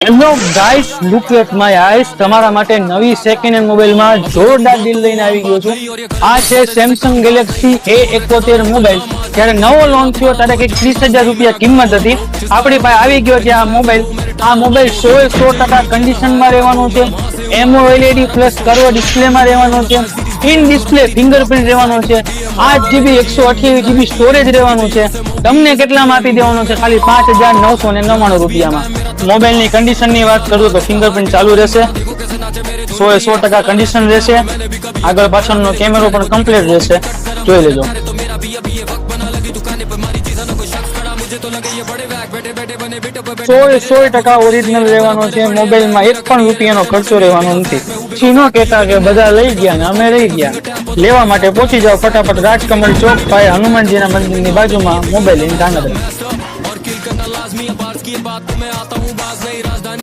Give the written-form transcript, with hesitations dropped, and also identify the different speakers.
Speaker 1: Hello guys, look at my eyes. તમારા માટે નવી સેકન્ડ હેન્ડ મોબાઈલમાં જોરદાર ડીલ લઈને આવી ગયો છું. આ છે સેમસંગ ગેલેક્સી A71 મોબાઈલ. જ્યારે નવો લોન્ચ થયો ત્યારે કંઈક 30,000 રૂપિયા કિંમત હતી. આપણી પાસે આવી ગયો છે આ મોબાઈલ. આ મોબાઈલ 100% કન્ડિશનમાં રહેવાનો છે. AMOLED પ્લસ કર્વ ડિસ્પ્લેમાં રહેવાનો છે. ઇન ડિસ્પ્લે ફિંગરપ્રિન્ટ રહેવાનો છે. 8GB 128GB સ્ટોરેજ રહેવાનું છે. તમને કેટલામાં આપી દેવાનો છે? ખાલી 5,999 રૂપિયામાં. મોબાઈલની કન્ડિશનની વાત કરું તો ફિંગરપ્રિન્ટ ચાલુ રહેશે, 100% કન્ડિશન રહેશે. આગળ પાછળનો કેમેરો પણ કમ્પ્લીટ રહેશે, જોઈ લેજો. 100% ઓરિજિનલ રહેવાનો છે. મોબાઈલમાં 1 પણ રૂપિયાનો ખર્ચો રહેવાનો નથી. પછી ન કહેતા કે બધા લઈ ગયા ને અમે રહી ગયા. લેવા માટે પહોંચી જાઓ ફટાફટ રાજકમલ ચોક પાસે હનુમાનજીના મંદિરની બાજુમાં મોબાઈલ લઈને ધાંગધ્રા.